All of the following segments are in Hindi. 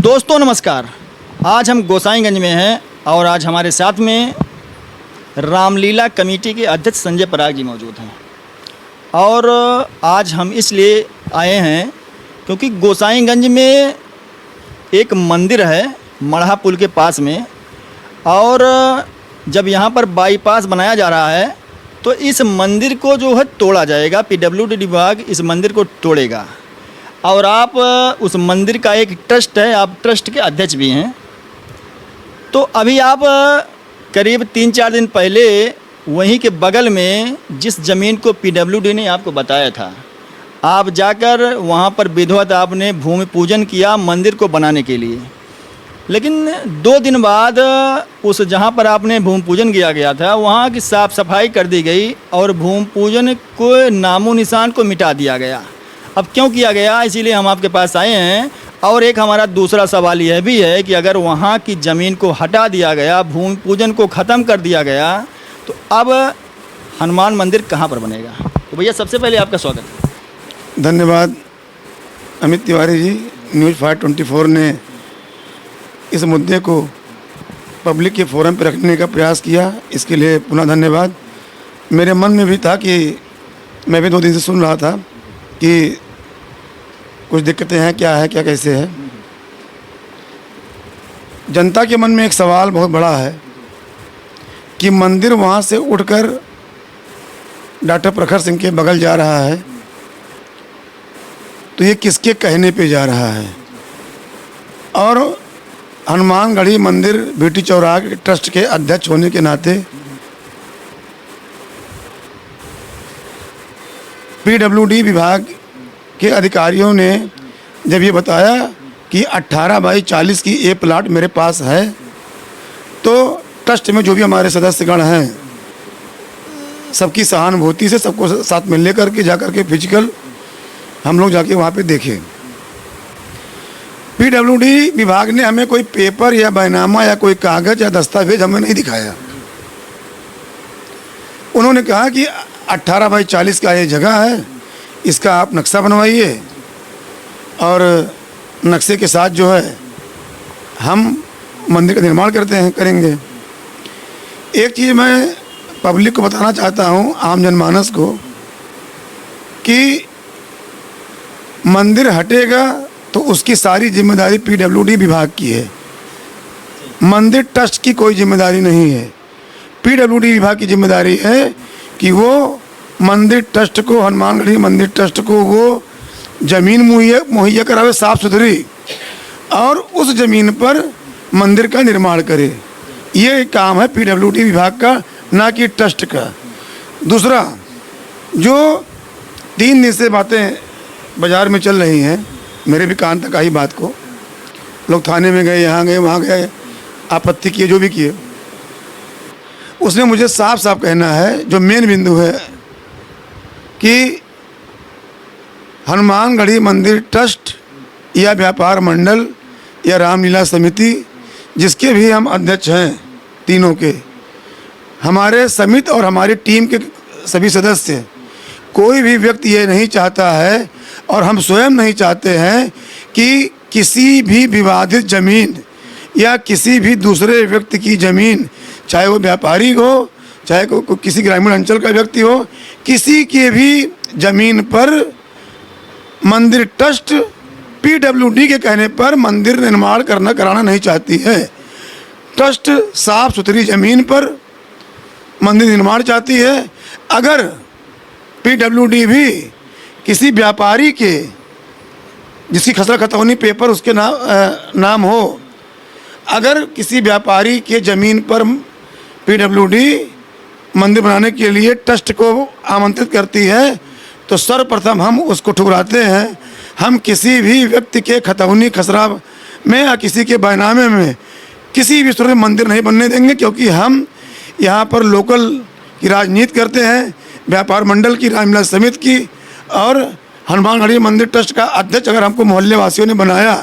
दोस्तों नमस्कार। आज हम गोसाईगंज में हैं और आज हमारे साथ में रामलीला कमेटी के अध्यक्ष संजय पराग जी मौजूद हैं। और आज हम इसलिए आए हैं क्योंकि गोसाईगंज में एक मंदिर है मढ़ा पुल के पास में, और जब यहाँ पर बाईपास बनाया जा रहा है तो इस मंदिर को जो है तोड़ा जाएगा। पीडब्ल्यूडी विभाग इस मंदिर को तोड़ेगा और आप उस मंदिर का एक ट्रस्ट है, आप ट्रस्ट के अध्यक्ष भी हैं। तो अभी आप करीब 3-4 दिन पहले वहीं के बगल में जिस ज़मीन को पीडब्ल्यूडी ने आपको बताया था, आप जाकर वहाँ पर विधिवत आपने भूमि पूजन किया मंदिर को बनाने के लिए। लेकिन 2 दिन बाद उस जहाँ पर आपने भूमि पूजन किया गया था वहाँ की साफ़ सफाई कर दी गई और भूमि पूजन को नामो निशान को मिटा दिया गया। अब क्यों किया गया, इसीलिए हम आपके पास आए हैं। और एक हमारा दूसरा सवाल यह भी है कि अगर वहाँ की ज़मीन को हटा दिया गया, भूमि पूजन को ख़त्म कर दिया गया, तो अब हनुमान मंदिर कहाँ पर बनेगा। तो भैया सबसे पहले आपका स्वागत है। धन्यवाद अमित तिवारी जी। न्यूज़ 524 ने इस मुद्दे को पब्लिक के फोरम पर रखने का प्रयास किया, इसके लिए पुनः धन्यवाद। मेरे मन में भी था कि मैं भी 2 दिन से सुन रहा था कि कुछ दिक्कतें हैं, क्या है, क्या कैसे है। जनता के मन में एक सवाल बहुत बड़ा है कि मंदिर वहाँ से उठकर डॉक्टर प्रखर सिंह के बगल जा रहा है, तो ये किसके कहने पे जा रहा है। और हनुमानगढ़ी मंदिर बीटी चौराहा ट्रस्ट के अध्यक्ष होने के नाते पीडब्ल्यूडी विभाग के अधिकारियों ने जब ये बताया कि 18/40 की ये प्लाट मेरे पास है, तो ट्रस्ट में जो भी हमारे सदस्यगण हैं सबकी सहानुभूति से सबको साथ में लेकर के जाकर के फिजिकल हम लोग जाके वहाँ पे देखे। पीडब्ल्यूडी विभाग ने हमें कोई पेपर या बैनामा या कोई कागज़ या दस्तावेज हमें नहीं दिखाया। उन्होंने कहा कि 18/40 का ये जगह है, इसका आप नक्शा बनवाइए और नक्शे के साथ जो है हम मंदिर का निर्माण करेंगे। एक चीज़ मैं पब्लिक को बताना चाहता हूँ, आम जनमानस को, कि मंदिर हटेगा तो उसकी सारी जिम्मेदारी पीडब्ल्यूडी विभाग की है। मंदिर ट्रस्ट की कोई जिम्मेदारी नहीं है। पीडब्ल्यूडी विभाग की जिम्मेदारी है कि वो मंदिर ट्रस्ट को, हनुमानगढ़ी मंदिर ट्रस्ट को वो ज़मीन मुहैया करावे साफ़ सुथरी, और उस ज़मीन पर मंदिर का निर्माण करे। ये काम है पीडब्ल्यूडी विभाग का, ना कि ट्रस्ट का। दूसरा, जो 3 दिन से बातें बाज़ार में चल रही हैं, मेरे भी कान तक आई बात को, लोग थाने में गए, यहाँ गए, वहाँ गए, आपत्ति किए, जो भी किए, उसने मुझे साफ साफ कहना है, जो मेन बिंदु है, कि हनुमानगढ़ी मंदिर ट्रस्ट या व्यापार मंडल या रामलीला समिति, जिसके भी हम अध्यक्ष हैं तीनों के, हमारे समिति और हमारी टीम के सभी सदस्य, कोई भी व्यक्ति ये नहीं चाहता है और हम स्वयं नहीं चाहते हैं कि किसी भी विवादित ज़मीन या किसी भी दूसरे व्यक्ति की ज़मीन, चाहे वो व्यापारी हो, चाहे को किसी ग्रामीण अंचल का व्यक्ति हो, किसी के भी ज़मीन पर मंदिर ट्रस्ट पीडब्ल्यूडी के कहने पर मंदिर निर्माण कराना नहीं चाहती है। ट्रस्ट साफ सुथरी ज़मीन पर मंदिर निर्माण चाहती है। अगर पीडब्ल्यूडी भी किसी व्यापारी के, जिसकी खसरा खतौनी पेपर उसके नाम हो, अगर किसी व्यापारी के ज़मीन पर पीडब्ल्यूडी मंदिर बनाने के लिए ट्रस्ट को आमंत्रित करती है, तो सर्वप्रथम हम उसको ठुकराते हैं। हम किसी भी व्यक्ति के खतौनी खसरा में या किसी के बैनामे में किसी भी सूरत में मंदिर नहीं बनने देंगे, क्योंकि हम यहाँ पर लोकल की राजनीति करते हैं, व्यापार मंडल की, रामलीला समिति की, और हनुमानगढ़ी मंदिर ट्रस्ट का अध्यक्ष अगर हमको मोहल्ले वासियों ने बनाया,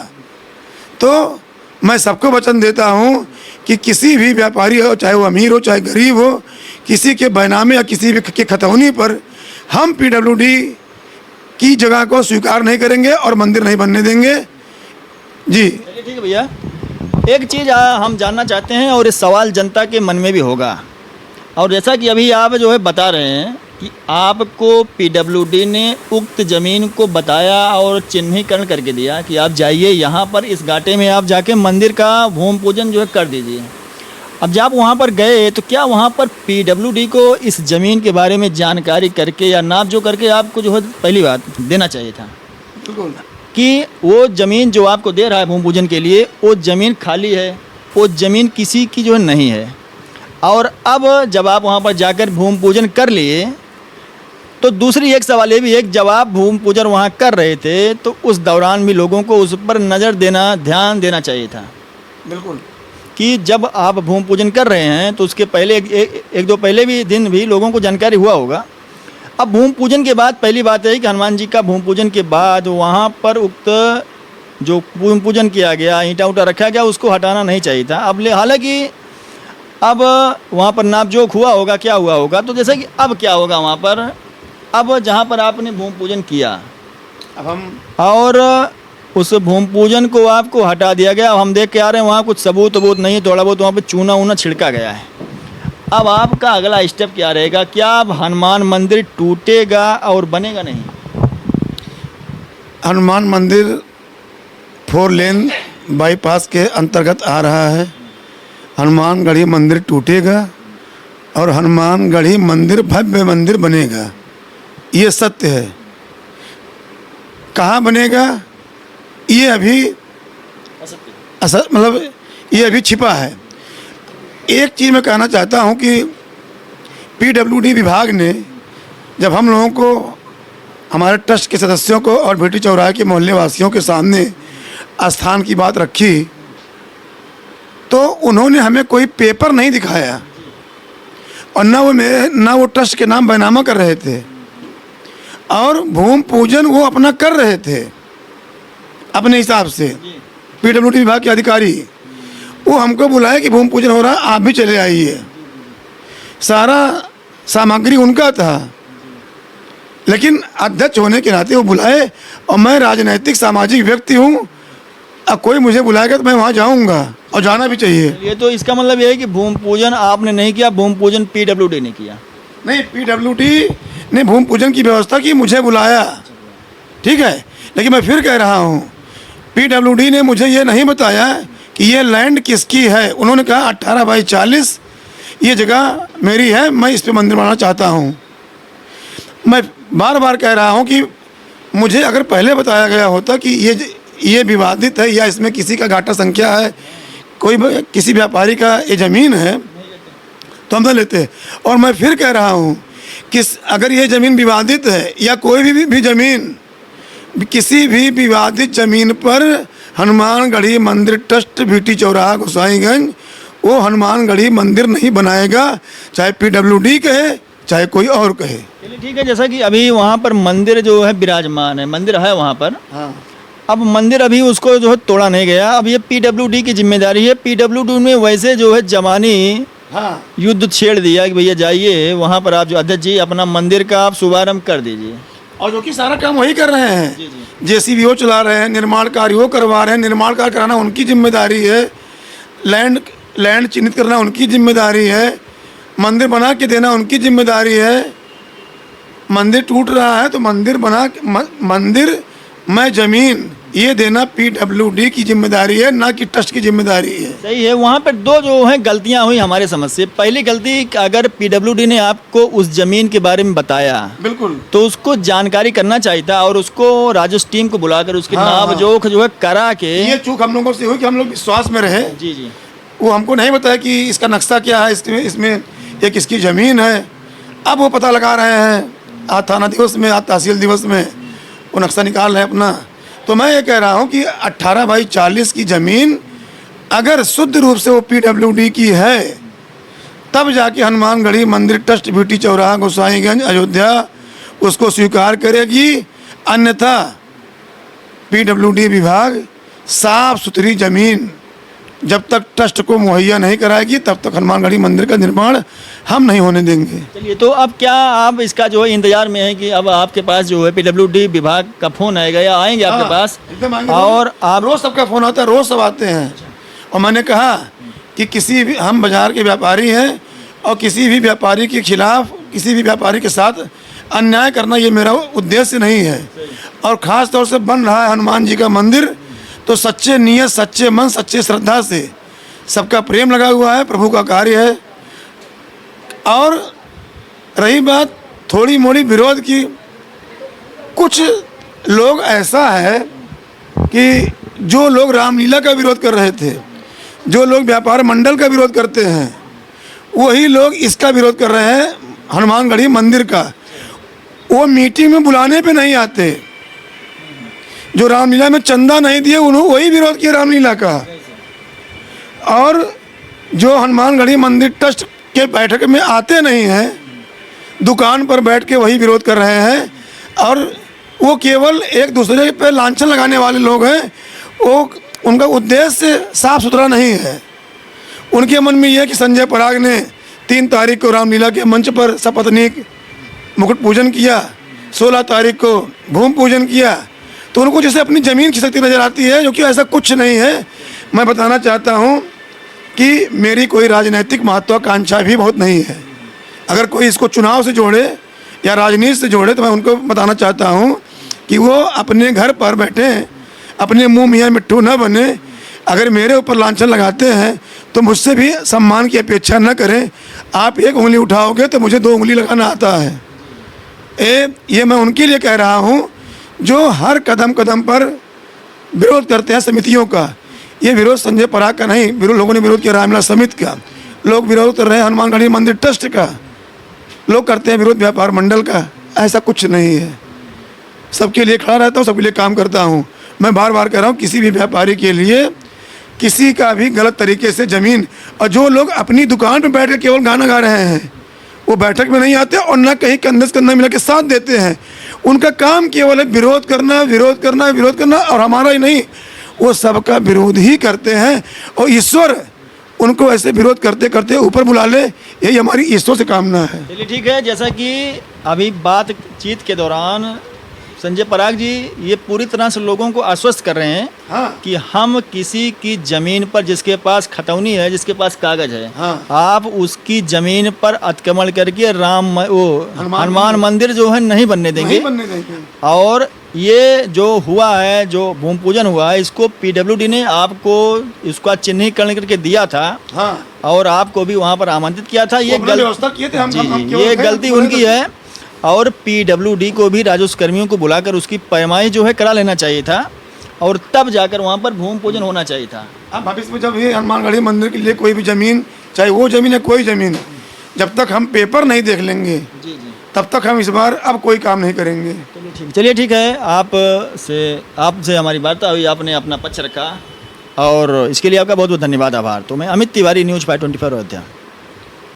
तो मैं सबको वचन देता हूँ कि किसी भी व्यापारी हो, चाहे वो अमीर हो चाहे गरीब हो, किसी के बैनामे या किसी भी के खतौनी पर हम पीडब्ल्यूडी की जगह को स्वीकार नहीं करेंगे और मंदिर नहीं बनने देंगे। जी। चलिए ठीक है भैया, एक चीज़ हम जानना चाहते हैं और इस सवाल जनता के मन में भी होगा, और जैसा कि अभी आप जो है बता रहे हैं कि आपको पीडब्ल्यूडी ने उक्त ज़मीन को बताया और चिन्हीकरण करके दिया कि आप जाइए यहाँ पर इस घाटे में आप जाके मंदिर का भूमि पूजन जो है कर दीजिए। अब जब आप वहाँ पर गए तो क्या वहाँ पर पीडब्ल्यूडी को इस ज़मीन के बारे में जानकारी करके या नाप जो करके आपको जो है पहली बात देना चाहिए था बिल्कुल। कि वो ज़मीन जो आपको दे रहा है भूमि पूजन के लिए वो ज़मीन खाली है, वो ज़मीन किसी की जो है नहीं है। और अब जब आप वहाँ पर जाकर भूमि पूजन कर लिए तो दूसरी एक सवाल ये भी है कि जब आप भूमि पूजन वहाँ कर रहे थे तो उस दौरान भी लोगों को उस पर नज़र देना, ध्यान देना चाहिए था बिल्कुल। कि जब आप भूमि पूजन कर रहे हैं तो उसके पहले एक दो पहले भी दिन भी लोगों को जानकारी हुआ होगा। अब भूमि पूजन के बाद पहली बात है कि हनुमान जी का भूमि पूजन के बाद वहाँ पर उक्त जो भूमि पूजन किया गया, ईंटा उटा रखा गया, उसको हटाना नहीं चाहिए था। अब हालांकि अब वहाँ पर नापजोख हुआ होगा, क्या हुआ होगा, तो जैसे कि अब क्या होगा वहाँ पर, अब जहाँ पर आपने भूमि पूजन किया अब हम और उस भूमि पूजन को आपको हटा दिया गया, अब हम देख के आ रहे हैं वहाँ कुछ सबूत नहीं है, थोड़ा बहुत वहाँ पर चूना ऊना छिड़का गया है। अब आपका अगला स्टेप क्या रहेगा? क्या अब हनुमान मंदिर टूटेगा और बनेगा नहीं? हनुमान मंदिर 4 लेन बाईपास के अंतर्गत आ रहा है। हनुमानगढ़ी मंदिर टूटेगा और हनुमानगढ़ी मंदिर भव्य मंदिर बनेगा, ये सत्य है। कहाँ बनेगा ये अभी मतलब ये अभी छिपा है। एक चीज़ मैं कहना चाहता हूँ कि पीडब्ल्यूडी विभाग ने जब हम लोगों को, हमारे ट्रस्ट के सदस्यों को और भीटी चौराहे के मोहल्ले वासियों के सामने स्थान की बात रखी तो उन्होंने हमें कोई पेपर नहीं दिखाया और ना वो ट्रस्ट के नाम बैनामा कर रहे थे और भूमि पूजन वो अपना कर रहे थे अपने हिसाब से। पीडब्ल्यूडी विभाग के अधिकारी वो हमको बुलाए कि भूमि पूजन हो रहा है, आप भी चले आइए। सारा सामग्री उनका था, लेकिन अध्यक्ष होने के नाते वो बुलाए और मैं राजनैतिक सामाजिक व्यक्ति हूँ, अब कोई मुझे बुलाएगा तो मैं वहाँ जाऊँगा और जाना भी चाहिए। ये तो इसका मतलब ये है कि भूमि पूजन आपने नहीं किया, भूमि पूजन पीडब्ल्यूडी ने किया। नहीं, पीडब्ल्यूडी ने भूमि पूजन की व्यवस्था की, मुझे बुलाया, ठीक है, लेकिन मैं फिर कह रहा हूँ पीडब्ल्यूडी ने मुझे ये नहीं बताया कि ये लैंड किसकी है। उन्होंने कहा 18/40 ये जगह मेरी है, मैं इस पे मंदिर बनाना चाहता हूँ। मैं बार बार कह रहा हूँ कि मुझे अगर पहले बताया गया होता कि ये विवादित है या इसमें किसी का घाटा संख्या है, कोई किसी व्यापारी का ये ज़मीन है तो हम तो लेते। और मैं फिर कह रहा हूँ कि अगर ये ज़मीन विवादित है या कोई भी ज़मीन, किसी भी विवादित ज़मीन पर हनुमानगढ़ी मंदिर ट्रस्ट भीटी चौराहा गोसाईगंज वो हनुमानगढ़ी मंदिर नहीं बनाएगा, चाहे पीडब्ल्यूडी कहे चाहे कोई और कहे। चलिए ठीक है, जैसा कि अभी वहाँ पर मंदिर जो है विराजमान है, मंदिर है वहाँ पर। हाँ। अब मंदिर अभी उसको जो है तोड़ा नहीं गया, अब ये पीडब्ल्यूडी की जिम्मेदारी है। पीडब्ल्यूडी ने वैसे जो है जमानी हाँ। युद्ध छेड़ दिया कि भैया जाइए वहाँ पर आप जो अध्यक्ष जी अपना मंदिर का आप शुभारम्भ कर दीजिए, और जो कि सारा काम वही कर रहे हैं। जेसीबी वो चला रहे हैं, निर्माण कार्य वो करवा रहे हैं, निर्माण कार्य कराना उनकी जिम्मेदारी है, लैंड चिन्हित करना उनकी जिम्मेदारी है, मंदिर बना के देना उनकी जिम्मेदारी है। मंदिर टूट रहा है तो मंदिर में ज़मीन ये देना पीडब्ल्यूडी की जिम्मेदारी है, ना कि ट्रस्ट की जिम्मेदारी है। सही है। वहाँ पर दो जो है गलतियाँ हुई हमारे समझ से। पहली गलती, अगर पीडब्ल्यूडी ने आपको उस ज़मीन के बारे में बताया बिल्कुल तो उसको जानकारी करना चाहिए था और उसको राजस्व टीम को बुलाकर उसके नापजोख जो है करा के। ये चूक हम लोगों से हुई कि हम लोग विश्वास में रहे। जी जी। वो हमको नहीं बताया कि इसका नक्शा क्या है, इसमें ये किसकी ज़मीन है। अब वो पता लगा रहे हैं, आज थाना दिवस में, आज तहसील दिवस में वो नक्शा निकाल रहे हैं अपना। तो मैं ये कह रहा हूँ कि 18/40 की ज़मीन अगर शुद्ध रूप से वो पीडब्ल्यूडी की है तब जाके हनुमानगढ़ी मंदिर ट्रस्ट भीटी चौराहा गोसाईगंज अयोध्या उसको स्वीकार करेगी, अन्यथा पीडब्ल्यूडी विभाग साफ सुथरी ज़मीन जब तक ट्रस्ट को मुहैया नहीं कराएगी तब तक हनुमानगढ़ी मंदिर का निर्माण हम नहीं होने देंगे। चलिए, तो अब क्या आप इसका जो है इंतजार में है कि अब आपके पास जो है PWD विभाग का फ़ोन आएगा या आएंगे आपके पास? एकदम आएंगे। और आप रोज सबका फोन आता है, रोज सब आते हैं। और मैंने कहा कि किसी भी, हम बाजार के व्यापारी हैं और किसी भी व्यापारी के खिलाफ, किसी भी व्यापारी के साथ अन्याय करना ये मेरा उद्देश्य नहीं है। और ख़ास तौर से बन रहा है हनुमान जी का मंदिर तो सच्चे नियत, सच्चे मन, सच्चे श्रद्धा से सबका प्रेम लगा हुआ है, प्रभु का कार्य है। और रही बात थोड़ी मोड़ी विरोध की, कुछ लोग ऐसा है कि जो लोग रामलीला का विरोध कर रहे थे, जो लोग व्यापार मंडल का विरोध करते हैं, वही लोग इसका विरोध कर रहे हैं, हनुमानगढ़ी मंदिर का। वो मीटिंग में बुलाने पे नहीं आते। जो रामलीला में चंदा नहीं दिए उन्होंने वही विरोध किया रामलीला का। और जो हनुमानगढ़ी मंदिर ट्रस्ट के बैठक में आते नहीं हैं, दुकान पर बैठ के वही विरोध कर रहे हैं। और वो केवल एक दूसरे पे लांछन लगाने वाले लोग हैं। वो, उनका उद्देश्य साफ सुथरा नहीं है। उनके मन में यह है कि संजय पराग ने 3 तारीख को रामलीला के मंच पर सपत्नीक मुकुट पूजन किया, 16 तारीख को भूमि पूजन किया, तो उनको जैसे अपनी ज़मीन खिसकती नज़र आती है, जो कि ऐसा कुछ नहीं है। मैं बताना चाहता हूँ कि मेरी कोई राजनीतिक महत्वाकांक्षा भी बहुत नहीं है। अगर कोई इसको चुनाव से जोड़े या राजनीति से जोड़े तो मैं उनको बताना चाहता हूँ कि वो अपने घर पर बैठे, अपने मुँह मियाँ मिट्ठू न बने। अगर मेरे ऊपर लांछन लगाते हैं तो मुझसे भी सम्मान की अपेक्षा न करें। आप 1 उंगली उठाओगे तो मुझे 2 उंगली लगाना आता है। ये मैं उनके लिए कह रहा हूँ जो हर कदम कदम पर विरोध करते हैं समितियों का। ये विरोध संजय पराग का नहीं, लोगों ने विरोध किया रामलीला समिति का, लोग विरोध कर रहे हैं हनुमानगढ़ी मंदिर ट्रस्ट का, लोग करते हैं विरोध व्यापार मंडल का। ऐसा कुछ नहीं है। सबके लिए खड़ा रहता हूँ, सबके लिए काम करता हूँ। मैं बार बार कह रहा हूँ, किसी भी व्यापारी के लिए किसी का भी गलत तरीके से ज़मीन, और जो लोग अपनी दुकान पर बैठ कर केवल गाना गा रहे हैं वो बैठक में नहीं आते और न कहीं कंधे से कंधा मिला के साथ देते हैं। उनका काम केवल है विरोध करना, विरोध करना, विरोध करना। और हमारा ही नहीं, वो सबका विरोध ही करते हैं। और ईश्वर उनको ऐसे विरोध करते करते ऊपर बुला ले, यही हमारी ईश्वर से कामना है। चलिए ठीक है, जैसा कि अभी बातचीत के दौरान संजय पराग जी ये पूरी तरह से लोगों को आश्वस्त कर रहे हैं हाँ। कि हम किसी की ज़मीन पर, जिसके पास खतौनी है, जिसके पास कागज़ है, हाँ। आप उसकी ज़मीन पर अतिक्रमण करके हनुमान मंदिर जो है नहीं बनने देंगे। और ये जो हुआ है, जो भूमि पूजन हुआ है, इसको PWD ने आपको इसका चिन्हीकरण करके दिया था। हाँ। और आपको भी वहाँ पर आमंत्रित किया था। ये व्यवस्था किए थे हम, ये गलती उनकी है। और PWD को भी राजस्व कर्मियों को बुलाकर उसकी पैमाइश जो है करा लेना चाहिए था और तब जाकर वहाँ पर भूमि पूजन होना चाहिए था। अब भविष्य में जब ये हनुमानगढ़ी मंदिर के लिए कोई भी ज़मीन, चाहे वो ज़मीन है कोई ज़मीन, जब तक हम पेपर नहीं देख लेंगे जी जी, तब तक हम इस बार अब कोई काम नहीं करेंगे। चलिए ठीक है, आपसे हमारी वार्ता हुई, आपने अपना पक्ष रखा और इसके लिए आपका बहुत बहुत धन्यवाद, आभार। तो मैं अमित तिवारी, न्यूज़ 524 अयोध्या।